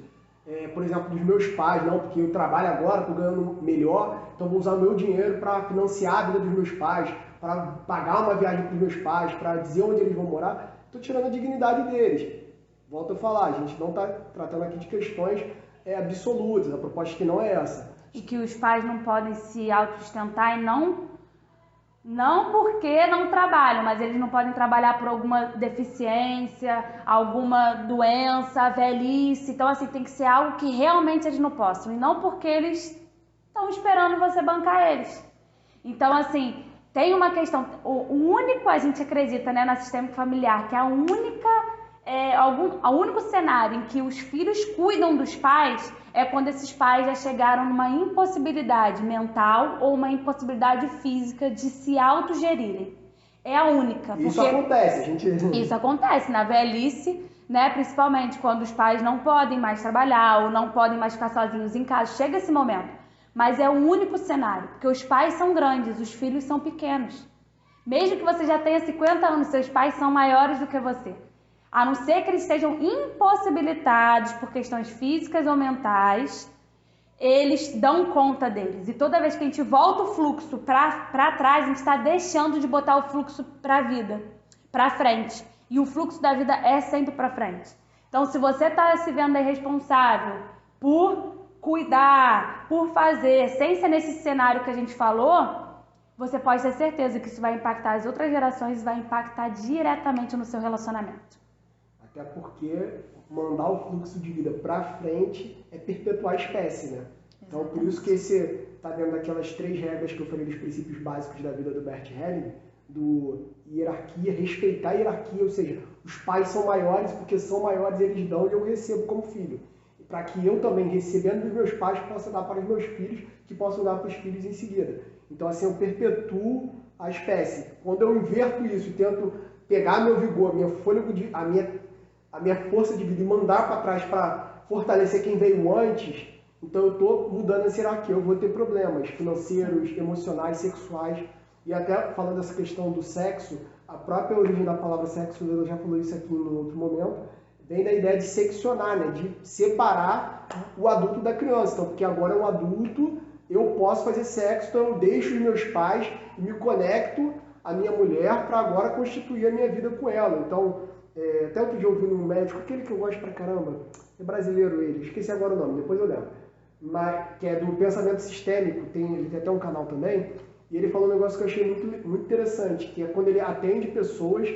[SPEAKER 2] por exemplo, dos meus pais, não, porque eu trabalho agora, estou ganhando melhor, então vou usar o meu dinheiro para financiar a vida dos meus pais, para pagar uma viagem para os meus pais, para dizer onde eles vão morar, estou tirando a dignidade deles. Volto a falar, a gente não está tratando aqui de questões absolutas, a proposta que não é essa.
[SPEAKER 1] E que os pais não podem se autossustentar e não porque não trabalham, mas eles não podem trabalhar por alguma deficiência, alguma doença, velhice. Então, assim, tem que ser algo que realmente eles não possam. E não porque eles estão esperando você bancar eles. Então, assim, tem uma questão... O único, a gente acredita, né, na sistema familiar, que é o único cenário em que os filhos cuidam dos pais é quando esses pais já chegaram numa impossibilidade mental ou uma impossibilidade física de se autogerirem. É a única.
[SPEAKER 2] Isso acontece, gente.
[SPEAKER 1] Isso acontece na velhice, né? Principalmente quando os pais não podem mais trabalhar ou não podem mais ficar sozinhos em casa. Chega esse momento. Mas é o único cenário, porque os pais são grandes, os filhos são pequenos. Mesmo que você já tenha 50 anos, seus pais são maiores do que você. A não ser que eles estejam impossibilitados por questões físicas ou mentais, eles dão conta deles. E toda vez que a gente volta o fluxo para trás, a gente está deixando de botar o fluxo para a vida, para frente. E o fluxo da vida é sempre para frente. Então, se você está se vendo responsável por cuidar, por fazer, sem ser nesse cenário que a gente falou, você pode ter certeza que isso vai impactar as outras gerações e vai impactar diretamente no seu relacionamento.
[SPEAKER 2] Até porque mandar o fluxo de vida para frente é perpetuar a espécie, né? Então, por isso que esse está dentro daquelas 3 regras que eu falei dos princípios básicos da vida do Bert Hellinger, do hierarquia, respeitar a hierarquia, ou seja, os pais são maiores porque são maiores, eles dão e eu recebo como filho. Para que eu também, recebendo dos meus pais, possa dar para os meus filhos, que possam dar para os filhos em seguida. Então, assim, eu perpetuo a espécie. Quando eu inverto isso e tento pegar meu vigor, minha fôlego, a minha força de vida e mandar para trás para fortalecer quem veio antes, então eu estou mudando essa hierarquia. Eu vou ter problemas financeiros, emocionais, sexuais. E até falando dessa questão do sexo, a própria origem da palavra sexo, eu já falou isso aqui em outro momento, vem da ideia de seccionar, né? De separar o adulto da criança. Então, porque agora é um adulto, eu posso fazer sexo, então eu deixo os meus pais e me conecto à minha mulher para agora constituir a minha vida com ela. Então, até outro dia eu ouvi um médico, aquele que eu gosto pra caramba, é brasileiro ele, esqueci agora o nome, depois eu lembro, mas, que é do pensamento sistêmico, ele tem até um canal também, e ele falou um negócio que eu achei muito, muito interessante, que é quando ele atende pessoas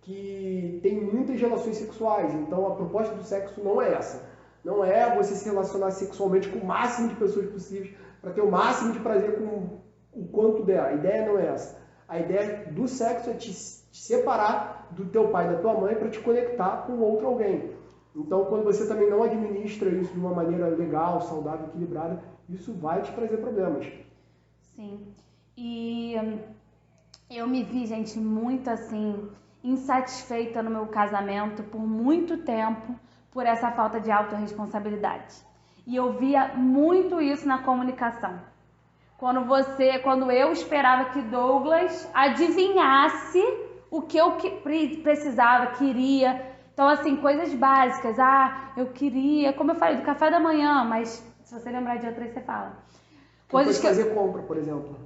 [SPEAKER 2] que têm muitas relações sexuais. Então a proposta do sexo não é essa. Não é você se relacionar sexualmente com o máximo de pessoas possíveis para ter o máximo de prazer com o quanto der. A ideia não é essa. A ideia do sexo é te separar do teu pai e da tua mãe para te conectar com outro alguém. Então, quando você também não administra isso de uma maneira legal, saudável, equilibrada, isso vai te trazer problemas.
[SPEAKER 1] Sim. E eu me vi, gente, muito assim, insatisfeita no meu casamento por muito tempo por essa falta de autorresponsabilidade. E eu via muito isso na comunicação. Quando eu esperava que Douglas adivinhasse o que eu precisava, queria. Então, assim, coisas básicas. Eu queria, como eu falei, do café da manhã, mas se você lembrar de outra, você fala.
[SPEAKER 2] Coisas que fazer compra, por exemplo.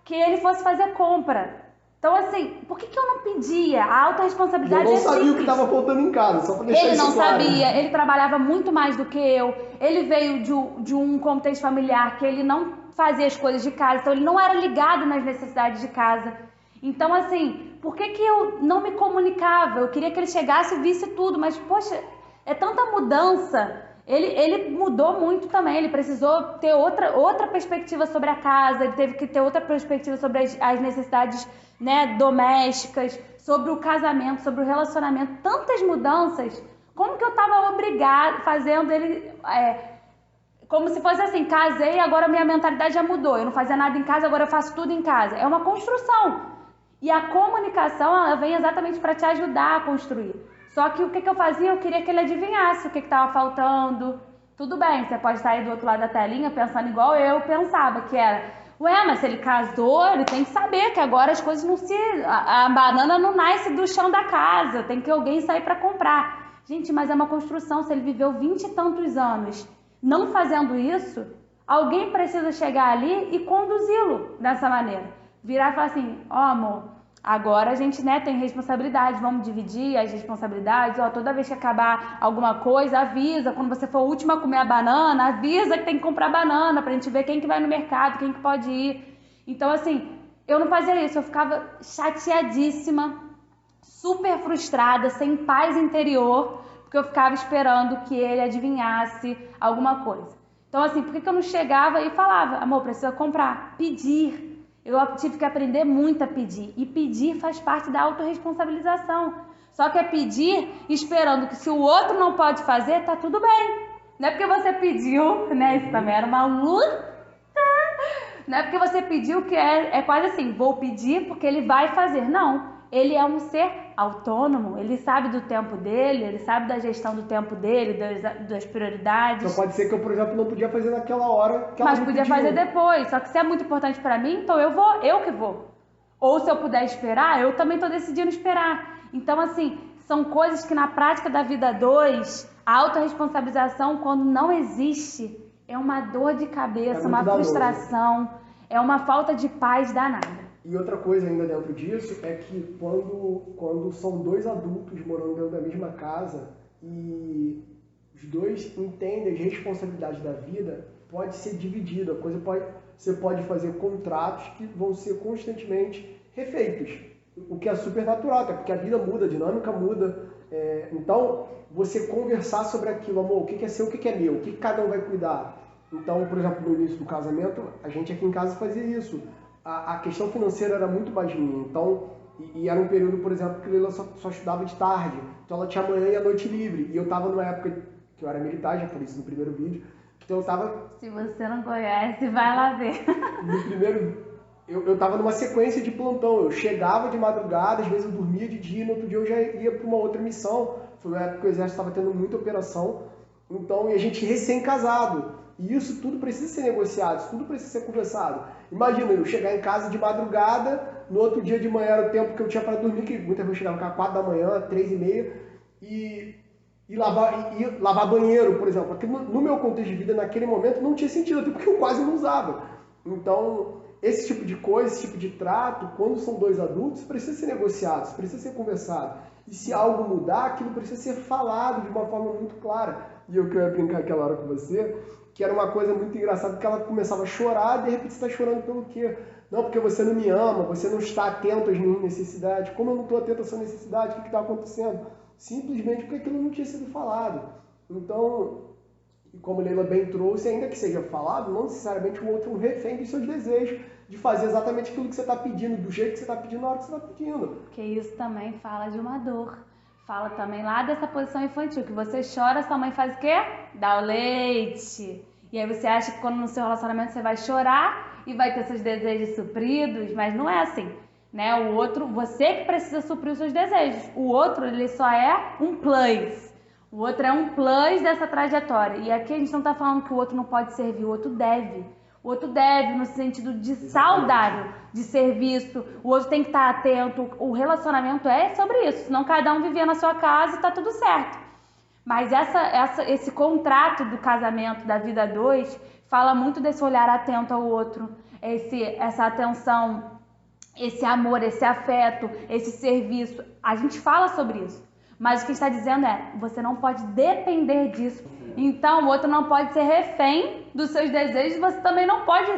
[SPEAKER 1] Que ele fosse fazer compra. Então, assim, por que eu não pedia? A autorresponsabilidade é simples.
[SPEAKER 2] Eu não sabia o que estava faltando em casa, só para deixar isso claro.
[SPEAKER 1] Ele não sabia, ele trabalhava muito mais do que eu. Ele veio de um contexto familiar que ele não fazia as coisas de casa, então ele não era ligado nas necessidades de casa. Então, assim, por que eu não me comunicava? Eu queria que ele chegasse e visse tudo, mas, poxa, é tanta mudança. Ele mudou muito também, ele precisou ter outra perspectiva sobre a casa, ele teve que ter outra perspectiva sobre as necessidades, né, domésticas, sobre o casamento, sobre o relacionamento, tantas mudanças. Como que eu estava obrigada, fazendo ele... como se fosse assim, casei, agora minha mentalidade já mudou, eu não fazia nada em casa, agora eu faço tudo em casa. É uma construção. E a comunicação, ela vem exatamente para te ajudar a construir. Só que o que eu fazia? Eu queria que ele adivinhasse o que estava faltando. Tudo bem, você pode estar aí do outro lado da telinha pensando igual eu pensava, que era... mas se ele casou, ele tem que saber que agora as coisas não se... A banana não nasce do chão da casa, tem que alguém sair para comprar. Gente, mas é uma construção, se ele viveu 20 e tantos anos não fazendo isso, alguém precisa chegar ali e conduzi-lo dessa maneira. Virar e falar assim, amor, agora a gente, né, tem responsabilidade, vamos dividir as responsabilidades, toda vez que acabar alguma coisa, avisa, quando você for o último a comer a banana, avisa que tem que comprar banana, pra gente ver quem que vai no mercado, quem que pode ir. Então, assim, eu não fazia isso, eu ficava chateadíssima, super frustrada, sem paz interior, porque eu ficava esperando que ele adivinhasse alguma coisa. Então, assim, por que eu não chegava e falava, amor, precisa comprar, pedir? Eu tive que aprender muito a pedir. E pedir faz parte da autorresponsabilização. Só que é pedir esperando que se o outro não pode fazer, tá tudo bem. Não é porque você pediu, né? Isso também era uma luta. Não é porque você pediu que é quase assim, vou pedir porque ele vai fazer. Não. Ele é um ser autônomo, ele sabe do tempo dele, ele sabe da gestão do tempo dele, das prioridades.
[SPEAKER 2] Então pode ser que eu, por exemplo, não podia fazer naquela hora que ela
[SPEAKER 1] Mas podia fazer depois, só que se é muito importante pra mim, então eu que vou. Ou se eu puder esperar, eu também tô decidindo esperar. Então, assim, são coisas que na prática da vida 2, a autorresponsabilização, quando não existe, é uma dor de cabeça, uma frustração, é uma falta de paz danada.
[SPEAKER 2] E outra coisa ainda dentro disso é que quando são dois adultos morando dentro da mesma casa e os dois entendem as responsabilidades da vida, pode ser dividido. Você pode fazer contratos que vão ser constantemente refeitos, o que é super natural, até porque a vida muda, a dinâmica muda. Então, você conversar sobre aquilo, amor, o que é seu, o que é meu, o que cada um vai cuidar. Então, por exemplo, no início do casamento, a gente aqui em casa fazia isso. A questão financeira era muito mais minha, então, e era um período, por exemplo, que ela só estudava de tarde, então ela tinha a manhã e a noite livre, e eu estava numa época que eu era militar, já falei isso no primeiro vídeo, então eu estava...
[SPEAKER 1] Se você não conhece, vai lá ver.
[SPEAKER 2] No primeiro, eu estava numa sequência de plantão, eu chegava de madrugada, às vezes eu dormia de dia, no outro dia eu já ia para uma outra missão, foi uma época que o exército estava tendo muita operação, então, e a gente recém-casado. E isso tudo precisa ser negociado, isso tudo precisa ser conversado. Imagina eu chegar em casa de madrugada, no outro dia de manhã era o tempo que eu tinha para dormir, que muitas vezes eu chegava às 4 da manhã, 3h30, e lavar banheiro, por exemplo. Porque no meu contexto de vida, naquele momento, não tinha sentido, até porque eu quase não usava. Então, esse tipo de coisa, esse tipo de trato, quando são dois adultos, precisa ser negociado, precisa ser conversado. E se algo mudar, aquilo precisa ser falado de uma forma muito clara. E eu queria brincar aquela hora com você, que era uma coisa muito engraçada, porque ela começava a chorar, e de repente você está chorando pelo quê? Não, porque você não me ama, você não está atento às minhas necessidades. Como eu não estou atento à sua necessidade, o que está acontecendo? Simplesmente porque aquilo não tinha sido falado. Então, E como Leila bem trouxe, ainda que seja falado, não necessariamente o outro é um refém dos seus desejos, de fazer exatamente aquilo que você está pedindo, do jeito que você está pedindo, na hora que você está pedindo.
[SPEAKER 1] Porque isso também fala de uma dor. Fala também lá dessa posição infantil, que você chora, sua mãe faz o quê? Dá o leite. E aí você acha que quando no seu relacionamento você vai chorar e vai ter seus desejos supridos, mas não é assim, né? O outro, você que precisa suprir os seus desejos. O outro, ele só é um plus. O outro é um plus dessa trajetória. E aqui a gente não está falando que o outro não pode servir, o outro deve. O outro deve no sentido de saudável, de serviço. O outro tem que estar atento. O relacionamento é sobre isso. Senão cada um vivia na sua casa e tá tudo certo. Mas esse contrato do casamento, da vida a dois, fala muito desse olhar atento ao outro. Essa atenção, esse amor, esse afeto, esse serviço. A gente fala sobre isso. Mas o que está dizendo é, você não pode depender disso. Então, o outro não pode ser refém dos seus desejos, você também não pode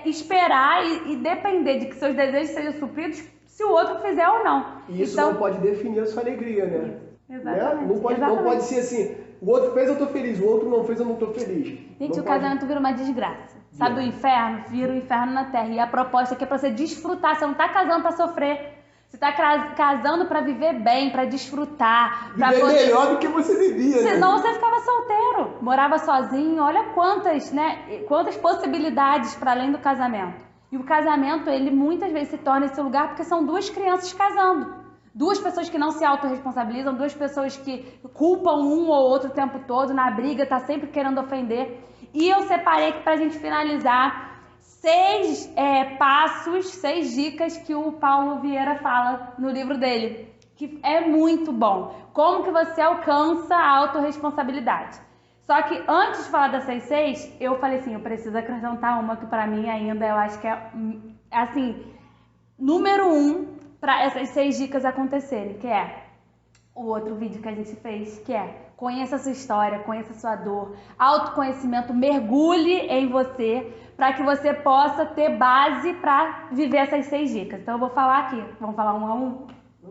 [SPEAKER 1] esperar e depender de que seus desejos sejam supridos se o outro fizer ou não.
[SPEAKER 2] E isso
[SPEAKER 1] então,
[SPEAKER 2] não pode definir a sua alegria, né?
[SPEAKER 1] Exatamente.
[SPEAKER 2] Né? Não pode ser assim, o outro fez, eu tô feliz, o outro não fez, eu não tô feliz.
[SPEAKER 1] Gente, o casamento vira uma desgraça. Sabe o inferno? Vira o inferno na terra. E a proposta aqui é pra você desfrutar, você não tá casando pra sofrer. Você tá casando pra viver bem, pra desfrutar. Pra
[SPEAKER 2] viver melhor do que você vivia, né?
[SPEAKER 1] Senão você ficava solteiro, morava sozinho. Olha quantas possibilidades para além do casamento. E o casamento, ele muitas vezes se torna esse lugar porque são duas crianças casando. Duas pessoas que não se autorresponsabilizam, duas pessoas que culpam um ou outro o tempo todo, na briga, tá sempre querendo ofender. E eu separei aqui pra gente finalizar 6 passos, 6 dicas que o Paulo Vieira fala no livro dele, que é muito bom. Como que você alcança a autorresponsabilidade. Só que antes de falar dessas 6, eu falei assim, eu preciso acrescentar uma que pra mim ainda eu acho que é, assim, número 1 para essas 6 dicas acontecerem, que é o outro vídeo que a gente fez, que é conheça a sua história, conheça a sua dor, autoconhecimento, mergulhe em você, para que você possa ter base para viver essas 6 dicas. Então eu vou falar aqui, vamos falar um a um?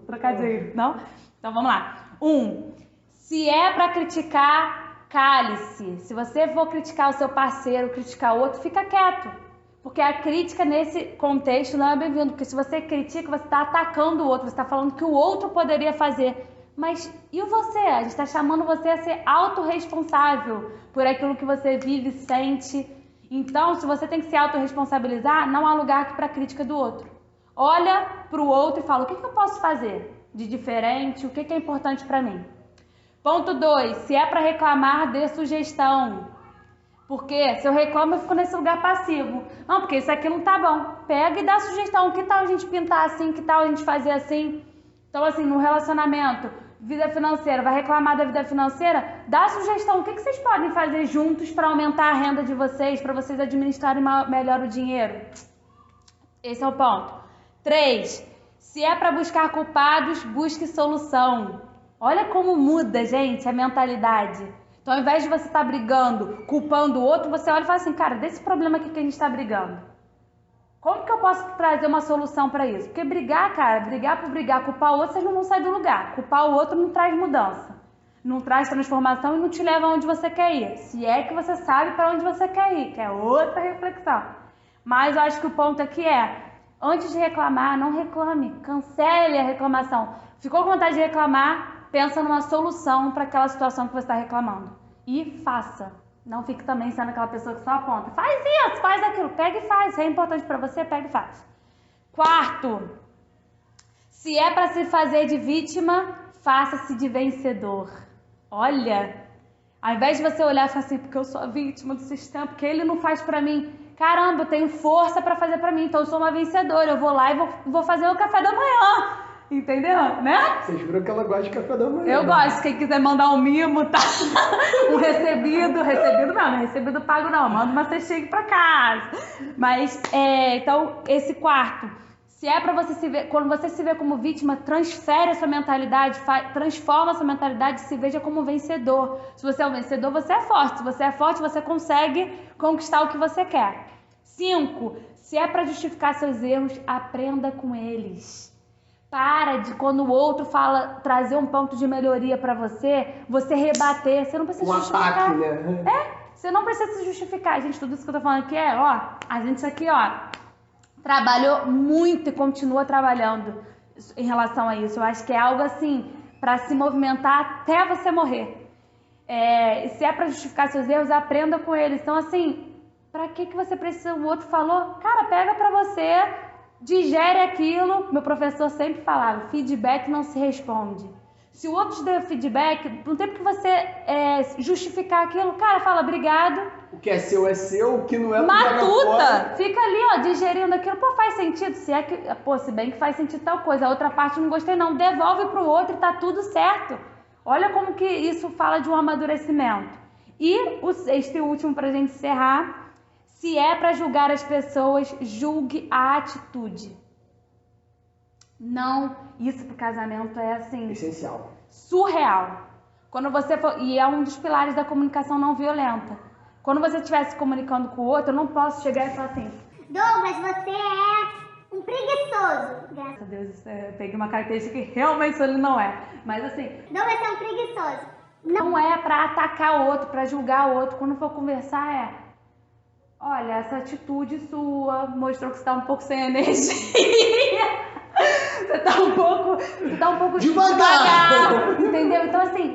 [SPEAKER 1] Trocadilho, não? Então vamos lá. 1. Se é para criticar, cale-se. Se você for criticar o seu parceiro, criticar outro, fica quieto. Porque a crítica nesse contexto não é bem-vindo. Porque se você critica, você está atacando o outro, você está falando que o outro poderia fazer. Mas e você? A gente está chamando você a ser autorresponsável por aquilo que você vive, sente. Então, se você tem que se autorresponsabilizar, não há lugar para a crítica do outro. Olha para o outro e fala, o que eu posso fazer de diferente? O que é importante para mim? Ponto 2, se é para reclamar, dê sugestão. Porque se eu reclamo, eu fico nesse lugar passivo. Não, porque isso aqui não tá bom. Pega e dá sugestão. Que tal a gente pintar assim? Que tal a gente fazer assim? Então, assim, no relacionamento, vida financeira, vai reclamar da vida financeira? Dá sugestão. O que vocês podem fazer juntos para aumentar a renda de vocês, para vocês administrarem melhor o dinheiro? Esse é o ponto. 3. Se é para buscar culpados, busque solução. Olha como muda, gente, a mentalidade. Então, ao invés de você estar brigando, culpando o outro, você olha e fala assim, cara, desse problema aqui que a gente está brigando, como que eu posso trazer uma solução para isso? Porque brigar, cara, brigar por brigar, culpar o outro, vocês não vão sair do lugar. Culpar o outro não traz mudança, não traz transformação e não te leva aonde você quer ir. Se é que você sabe para onde você quer ir, que é outra reflexão. Mas eu acho que o ponto aqui é, antes de reclamar, não reclame, cancele a reclamação. Ficou com vontade de reclamar? Pensa numa solução para aquela situação que você está reclamando. E faça. Não fique também sendo aquela pessoa que só aponta. Faz isso, faz aquilo. Pega e faz. Se é importante para você, pega e faz. 4. Se é para se fazer de vítima, faça-se de vencedor. Olha, ao invés de você olhar e falar assim, porque eu sou a vítima do sistema, porque ele não faz para mim. Caramba, eu tenho força para fazer para mim, então eu sou uma vencedora. Eu vou lá e vou fazer o café da manhã. Entendeu? Né?
[SPEAKER 2] Vocês viram que ela gosta de café da manhã.
[SPEAKER 1] Eu gosto. Quem quiser mandar um mimo, tá? Um recebido não é recebido pago não. Manda uma cestinha pra casa. Mas, então, esse 4. Se é pra você se ver, quando você se vê como vítima, transfere a sua mentalidade, transforma a sua mentalidade e se veja como vencedor. Se você é um vencedor, você é forte. Se você é forte, você consegue conquistar o que você quer. 5. Se é pra justificar seus erros, aprenda com eles. Para de, quando o outro fala, trazer um ponto de melhoria pra você rebater. Você não precisa justificar.
[SPEAKER 2] Ataque, né?
[SPEAKER 1] Você não precisa se justificar. Gente, tudo isso que eu tô falando aqui a gente aqui, trabalhou muito e continua trabalhando em relação a isso. Eu acho que é algo assim, pra se movimentar até você morrer. E se é pra justificar seus erros, aprenda com eles. Então, assim, pra que você precisa? O outro falou, cara, pega pra você, digere aquilo. Meu professor sempre falava, feedback não se responde. Se o outro te der feedback, não tem porque você justificar aquilo, cara, fala obrigado.
[SPEAKER 2] O que é seu, o que não é,
[SPEAKER 1] matuta! Fica ali, digerindo aquilo. Pô, faz sentido? Se bem que faz sentido tal coisa. A outra parte não gostei não. Devolve pro outro e tá tudo certo. Olha como que isso fala de um amadurecimento. E o sexto e último pra gente encerrar. Se é pra julgar as pessoas, julgue a atitude. Não, isso pro casamento é assim...
[SPEAKER 2] essencial.
[SPEAKER 1] Surreal. Quando você for... E é um dos pilares da comunicação não violenta. Quando você estiver se comunicando com o outro, eu não posso chegar e falar assim...
[SPEAKER 4] Douglas, você é um preguiçoso.
[SPEAKER 1] Graças a Deus, eu peguei uma característica que realmente ele não é. Mas assim...
[SPEAKER 4] Douglas, você é um preguiçoso.
[SPEAKER 1] Não é pra atacar o outro, pra julgar o outro. Quando for conversar, olha, essa atitude sua mostrou que você tá um pouco sem energia. Você tá um pouco devagar, entendeu? Então, assim,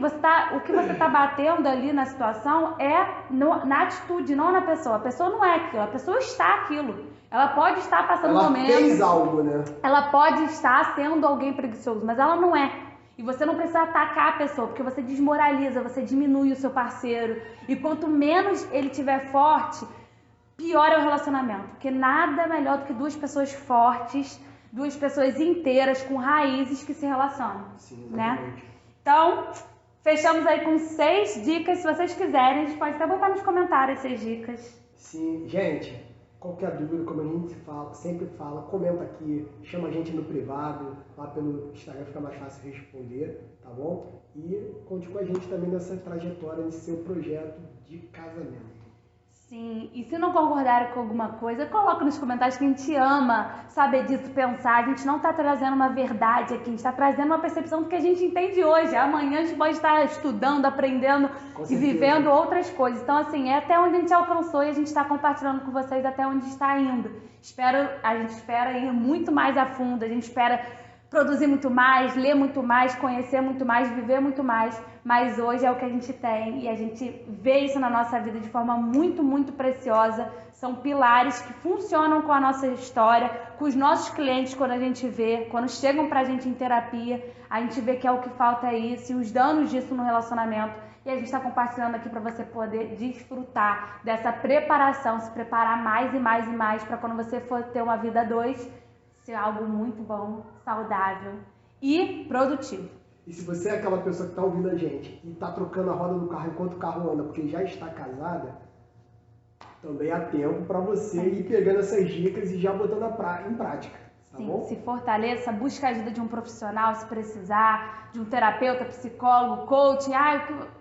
[SPEAKER 1] o que você tá batendo ali na situação é na atitude, não na pessoa. A pessoa não é aquilo, a pessoa está aquilo. Ela pode estar passando um momento...
[SPEAKER 2] Ela fez algo, né?
[SPEAKER 1] Ela pode estar sendo alguém preguiçoso, mas ela não é. E você não precisa atacar a pessoa, porque você desmoraliza, você diminui o seu parceiro. E quanto menos ele tiver forte, pior é o relacionamento. Porque nada é melhor do que duas pessoas fortes, duas pessoas inteiras, com raízes que se relacionam.
[SPEAKER 2] Sim,
[SPEAKER 1] né? Então, fechamos aí com 6 dicas. Se vocês quiserem, a gente pode até botar nos comentários 6 dicas.
[SPEAKER 2] Sim, gente, qualquer dúvida, como a gente sempre fala, comenta aqui, chama a gente no privado, lá pelo Instagram fica mais fácil responder, tá bom? E conte com a gente também nessa trajetória, nesse seu projeto de casamento.
[SPEAKER 1] Sim, e se não concordarem com alguma coisa, coloca nos comentários que a gente ama saber disso, pensar. A gente não está trazendo uma verdade aqui, a gente está trazendo uma percepção do que a gente entende hoje. Amanhã a gente pode estar estudando, aprendendo e vivendo outras coisas. Então, assim, é até onde a gente alcançou e a gente está compartilhando com vocês até onde está indo. A gente espera ir muito mais a fundo, a gente espera produzir muito mais, ler muito mais, conhecer muito mais, viver muito mais, mas hoje é o que a gente tem e a gente vê isso na nossa vida de forma muito, muito preciosa. São pilares que funcionam com a nossa história, com os nossos clientes quando a gente vê, quando chegam pra gente em terapia, a gente vê que é o que falta é isso e os danos disso no relacionamento. E a gente está compartilhando aqui para você poder desfrutar dessa preparação, se preparar mais e mais e mais para quando você for ter uma vida a dois, ser algo muito bom, saudável e produtivo.
[SPEAKER 2] E se você é aquela pessoa que está ouvindo a gente e está trocando a roda do carro enquanto o carro anda porque já está casada, também há tempo para você ir pegando essas dicas e já botando em prática. Tá
[SPEAKER 1] Sim,
[SPEAKER 2] bom?
[SPEAKER 1] se fortaleça, busca a ajuda de um profissional se precisar, de um terapeuta, psicólogo, coach.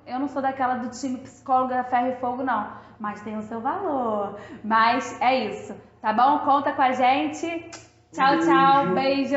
[SPEAKER 1] Eu não sou daquela do time psicóloga ferro e fogo, não. Mas tem o seu valor. Mas é isso, tá bom? Conta com a gente. Tchau, tchau. Beijo.